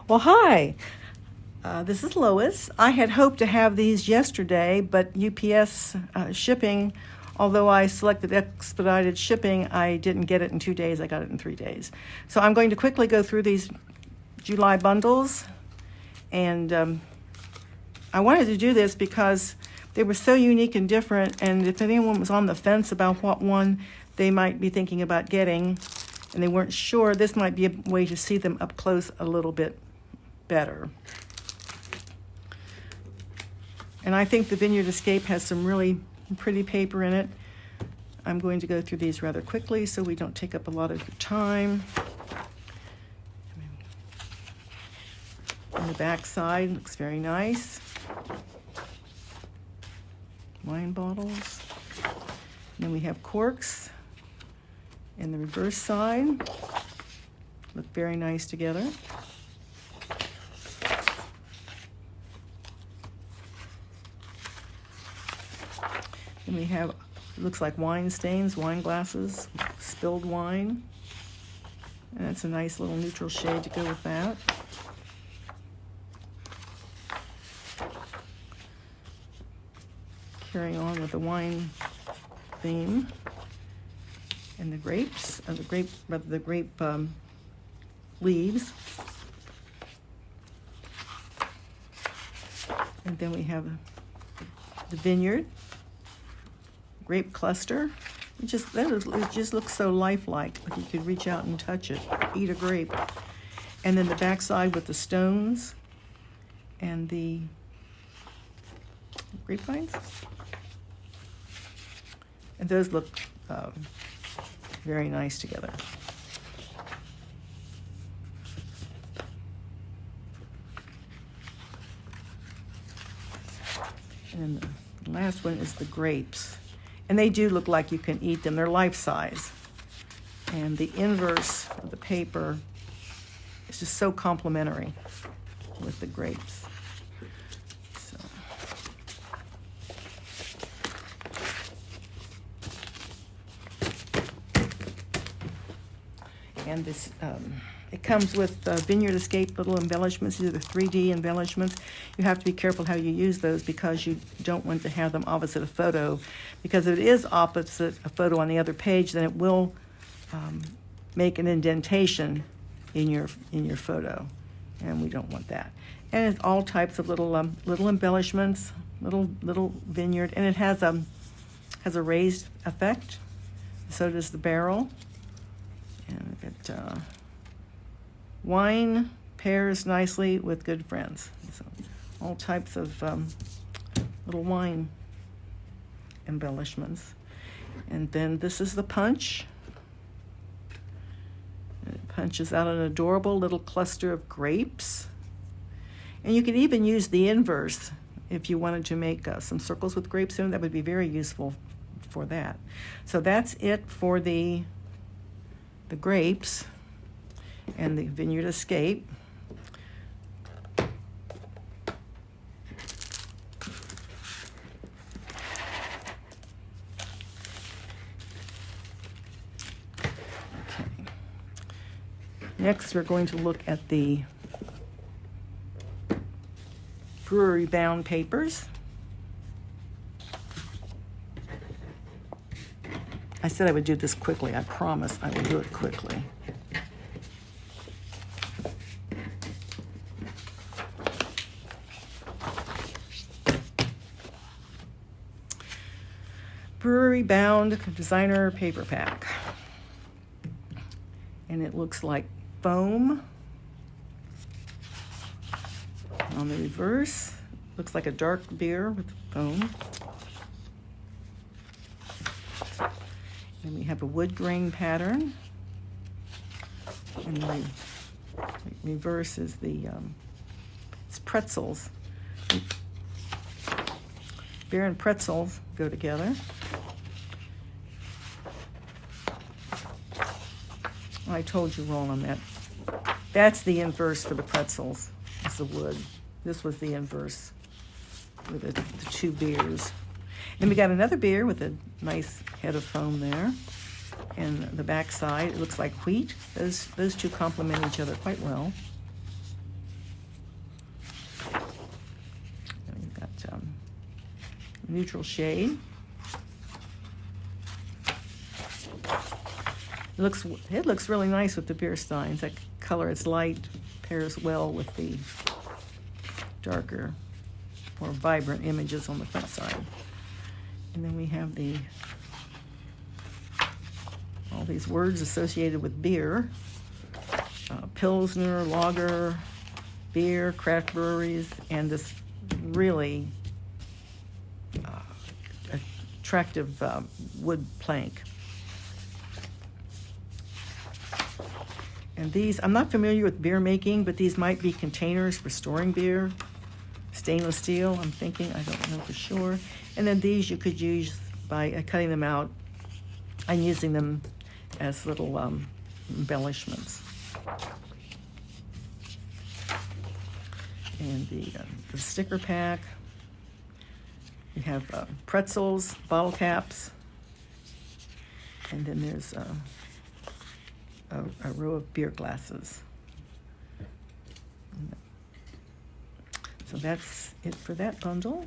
Well, hi. This is Lois. I had hoped to have these yesterday, but UPS shipping, although I selected expedited shipping, I didn't get it in 2 days. I got it in 3 days. So I'm going to quickly go through these July bundles. And I wanted to do this because they were so unique and different. And if anyone was on the fence about what one they might be thinking about getting, and they weren't sure, this might be a way to see them up close a little bit better. And I think the Vineyard Escape has some really pretty paper in it. I'm going to go through these rather quickly so we don't take up a lot of your time. On the back side, looks very nice. Wine bottles. And then we have corks. And the reverse side look very nice together. And we have, it looks like wine stains, wine glasses, spilled wine. And that's a nice little neutral shade to go with that. Carrying on with the wine theme. And the grapes, the grape leaves. And then we have the Vineyard grape cluster. It just looks so lifelike you could reach out and touch it, eat a grape. And then the backside with the stones and the grapevines. And those look very nice together. And the last one is the grapes. And they do look like you can eat them. They're life size. And the inverse of the paper is just so complementary with the grapes. So. And this, it comes with Vineyard Escape little embellishments. These are the 3D embellishments. You have to be careful how you use those because you don't want to have them opposite a photo. Because if it is opposite a photo on the other page, then it will make an indentation in your photo, and we don't want that. And it's all types of little embellishments, little vineyard, and it has a raised effect. So does the barrel. And it wine pairs nicely with good friends. So all types of little wine embellishments. And then this is the punch. And it punches out an adorable little cluster of grapes. And you could even use the inverse if you wanted to make some circles with grapes in. That would be very useful for that. So that's it for the grapes and the Vineyard Escape. Next, we're going to look at the Brewery bound papers. I said I would do this quickly. I promise I will do it quickly. Brewery bound designer paper pack. And it looks like foam. On the reverse, looks like a dark beer with foam. And we have a wood grain pattern. And the reverse is it's pretzels. Beer and pretzels go together. I told you wrong on that. That's the inverse for the pretzels. It's the wood. This was the inverse with the two beers. Then we got another beer with a nice head of foam there. And the back side, it looks like wheat. Those two complement each other quite well. neutral shade. It looks really nice with the beer steins. That color is light, pairs well with the darker, more vibrant images on the front side. And then we have all these words associated with beer. Pilsner, lager, beer, craft breweries, and this really attractive wood plank. And these, I'm not familiar with beer making, but these might be containers for storing beer. Stainless steel, I'm thinking, I don't know for sure. And then these you could use by cutting them out and using them as little embellishments. And the sticker pack. We have pretzels, bottle caps, and then there's a row of beer glasses. So that's it for that bundle.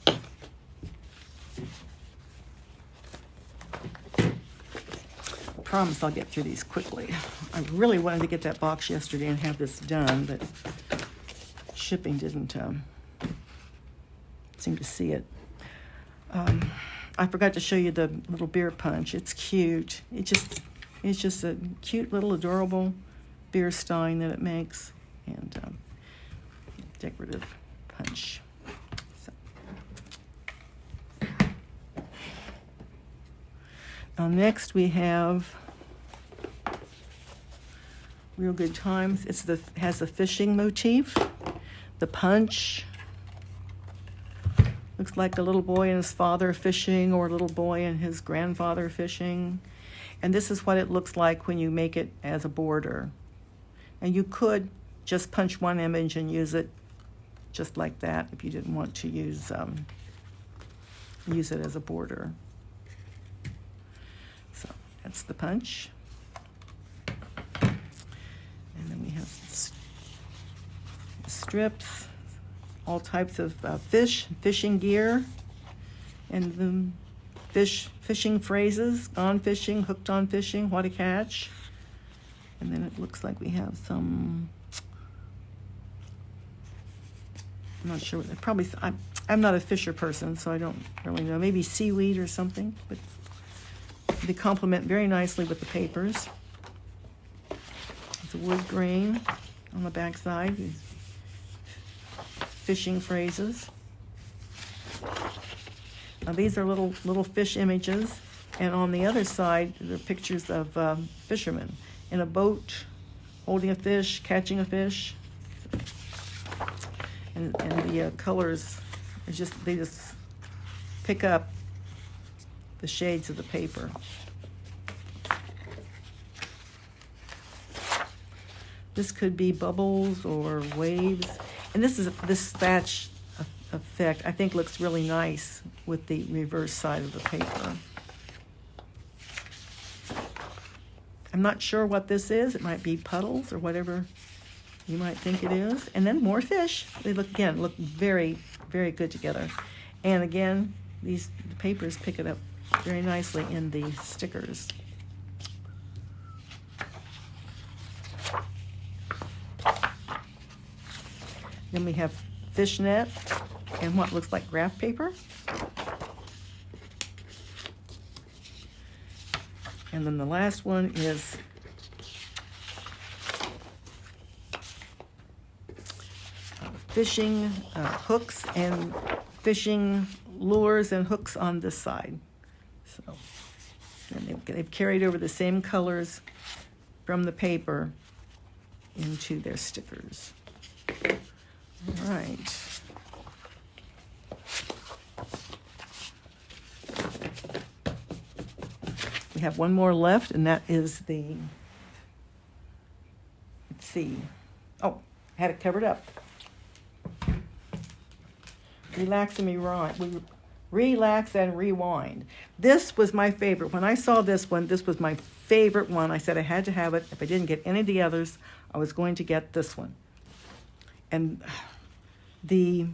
I promise I'll get through these quickly. I really wanted to get that box yesterday and have this done, but shipping didn't seem to see it. I forgot to show you the little beer punch. It's cute. It's just a cute little adorable beer stein that it makes, and decorative punch. So. Next we have Real Good Times. Has a fishing motif. The punch looks like a little boy and his father fishing, or a little boy and his grandfather fishing. And this is what it looks like when you make it as a border. And you could just punch one image and use it just like that if you didn't want to use it as a border. So that's the punch. And then we have strips, all types of fishing gear, and the fishing phrases: gone fishing, hooked on fishing, what a catch. And then it looks like we have some, I'm not sure, probably, I'm not a fisher person, so I don't really know, maybe seaweed or something, but they complement very nicely with the papers. It's a wood grain on the back side, these fishing phrases. Now these are little fish images, and on the other side there are pictures of fishermen in a boat holding a fish, catching a fish. And the colors are they just pick up the shades of the paper. This could be bubbles or waves. And this thatch effect, I think, looks really nice with the reverse side of the paper. I'm not sure what this is. It might be puddles or whatever you might think it is. And then more fish. They look very, very good together. And again, the papers pick it up very nicely in the stickers. Then we have fishnet and what looks like graph paper. And then the last one is fishing hooks and fishing lures and hooks on this side. So, and they've carried over the same colors from the paper into their stickers. All right. We have one more left, and that is let's see. Oh, I had it covered up. Relax and Relax and Rewind. This was my favorite. When I saw this one, this was my favorite one. I said I had to have it. If I didn't get any of the others, I was going to get this one. And the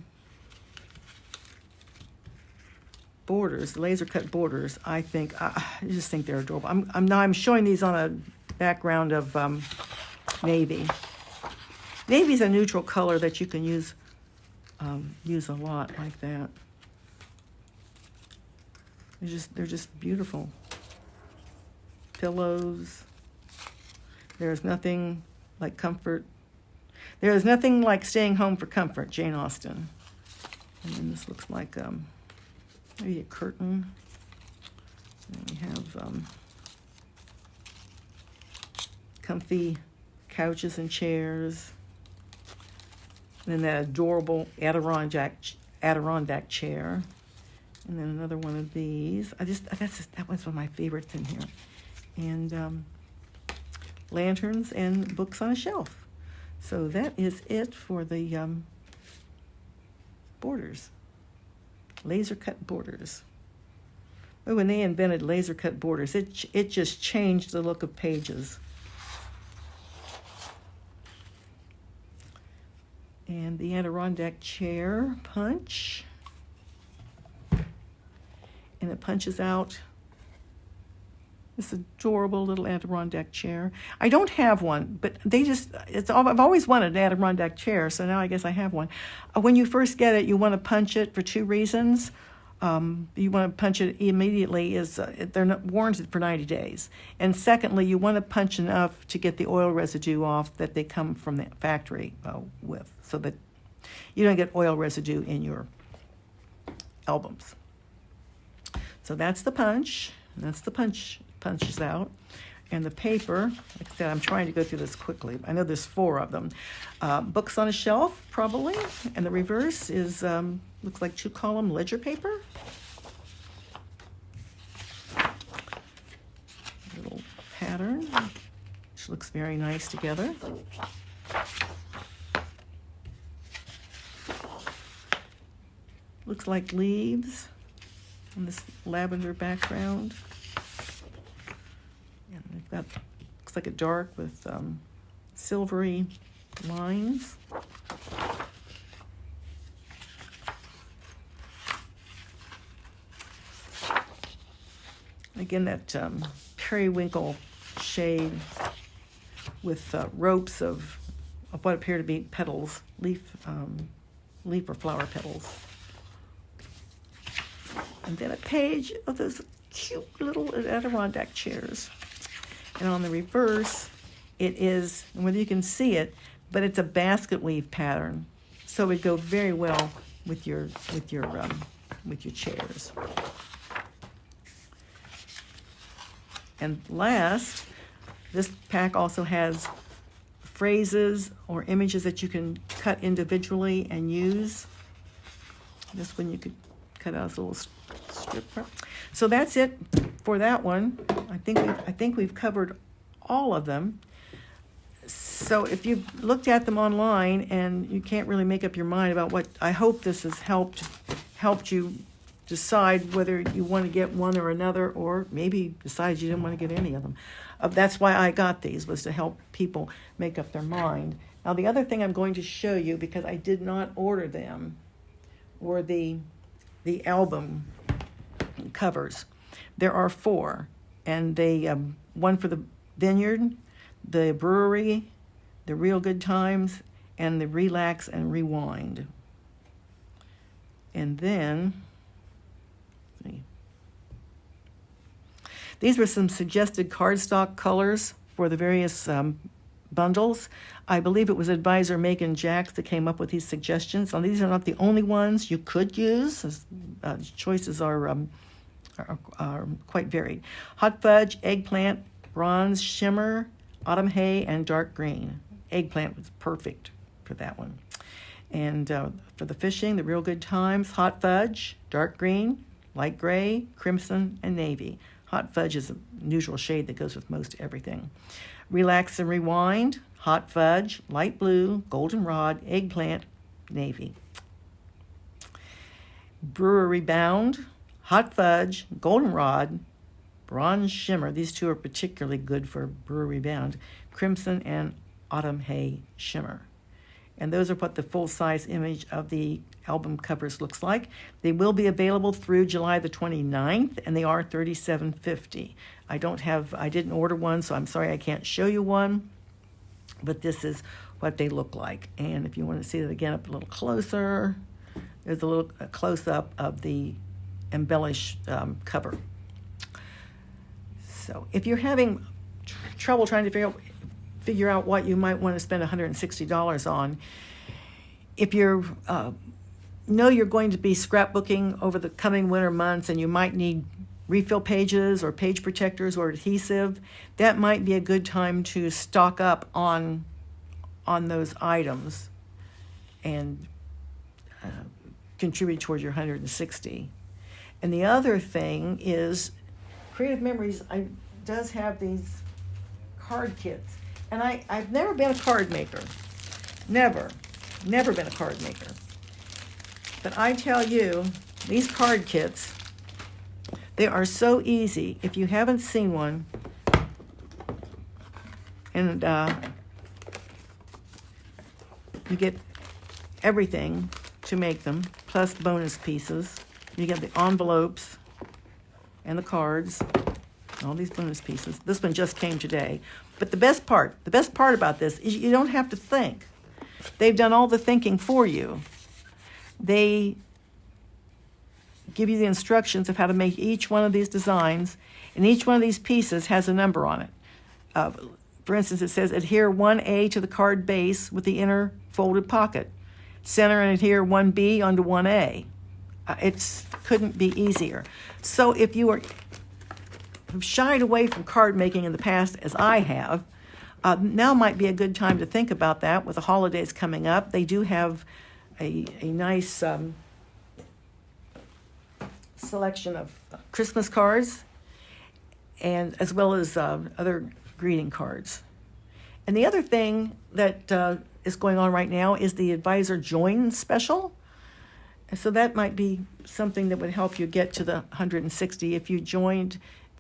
borders, the laser cut borders, I just think they're adorable. I'm showing these on a background of navy. Navy's a neutral color that you can use a lot like that. They're just beautiful. Pillows. There's nothing like comfort. There is nothing like staying home for comfort, Jane Austen. And then this looks like maybe a curtain. And we have comfy couches and chairs. And then that adorable Adirondack chair. And then another one of these. That was one of my favorites in here. And lanterns and books on a shelf. So that is it for the borders. Laser cut borders. Oh, when they invented laser cut borders, it just changed the look of pages. And the Adirondack chair punch. And it punches out this adorable little Adirondack chair. I don't have one, but I've always wanted an Adirondack chair, so now I guess I have one. When you first get it, you want to punch it for two reasons. You want to punch it immediately, they're not warranted for 90 days. And secondly, you want to punch enough to get the oil residue off that they come from the factory with, so that you don't get oil residue in your albums. So that's the punch. That's the punches out. And the paper, like I said, I'm trying to go through this quickly. I know there's 4 of them. Books on a shelf, probably. And the reverse is, looks like 2-column ledger paper. Little pattern, which looks very nice together. Looks like leaves on this lavender background. And they've got, looks like a dark with silvery lines. Again, that periwinkle shade with ropes of what appear to be petals, leaf or flower petals. And then a page of those cute little Adirondack chairs. And on the reverse, it is, whether you can see it, but it's a basket weave pattern. So it would go very well with your chairs. And last, this pack also has phrases or images that you can cut individually and use. This one you could cut out a little strip. So that's it for that one. I think we've covered all of them. So if you've looked at them online and you can't really make up your mind about what, I hope this has helped you decide whether you want to get one or another, or maybe decide you didn't want to get any of them. That's why I got these, was to help people make up their mind. Now the other thing I'm going to show you, because I did not order them, were the album covers. There are 4, and they one for the Vineyard, the Brewery, the Real Good Times, and the Relax and Rewind. And then these were some suggested cardstock colors for the various bundles. I believe it was advisor Megan Jacks that came up with these suggestions. Now, these are not the only ones you could use. Choices are quite varied. Hot fudge, eggplant, bronze, shimmer, autumn hay, and dark green. Eggplant was perfect for that one. And for the fishing, the Real Good Times, hot fudge, dark green, light gray, crimson, and navy. Hot fudge is a neutral shade that goes with most everything. Relax and Rewind, hot fudge, light blue, goldenrod, eggplant, navy. Brewery Bound, Hot Fudge, Goldenrod, Bronze Shimmer. These two are particularly good for Brewery Bound. Crimson and Autumn Hay Shimmer. And those are what the full-size image of the album covers looks like. They will be available through July the 29th, and they are $37.50. I didn't order one, so I'm sorry I can't show you one, but this is what they look like. And if you want to see it again up a little closer, there's a little close-up of the embellished cover. So if you're having trouble trying to figure out what you might want to spend $160 on, if you're you're going to be scrapbooking over the coming winter months and you might need refill pages or page protectors or adhesive, that might be a good time to stock up on those items and contribute towards your $160. And the other thing is Creative Memories does have these card kits. And I've never been a card maker. Never been a card maker. But I tell you, these card kits, they are so easy. If you haven't seen one, and you get everything to make them, plus bonus pieces. You get the envelopes and the cards, all these bonus pieces. This one just came today. But the best part about this is you don't have to think. They've done all the thinking for you. They give you the instructions of how to make each one of these designs, and each one of these pieces has a number on it. For instance, it says adhere 1A to the card base with the inner folded pocket. Center and adhere 1B onto 1A. It couldn't be easier. So if you are shied away from card making in the past, as I have, now might be a good time to think about that with the holidays coming up. They do have a nice selection of Christmas cards, and as well as other greeting cards. And the other thing that is going on right now is the Advisor Join special. And so that might be something that would help you get to the 160 if you joined,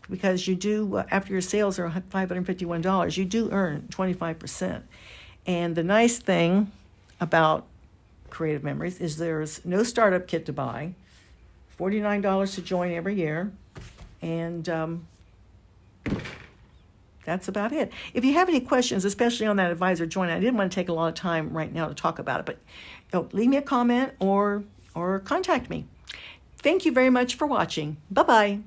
because you do, after your sales are $551, you do earn 25%. And the nice thing about Creative Memories is there's no startup kit to buy, $49 to join every year, and that's about it. If you have any questions, especially on that Advisor Join, I didn't want to take a lot of time right now to talk about it, but leave me a comment or contact me. Thank you very much for watching. Bye-bye.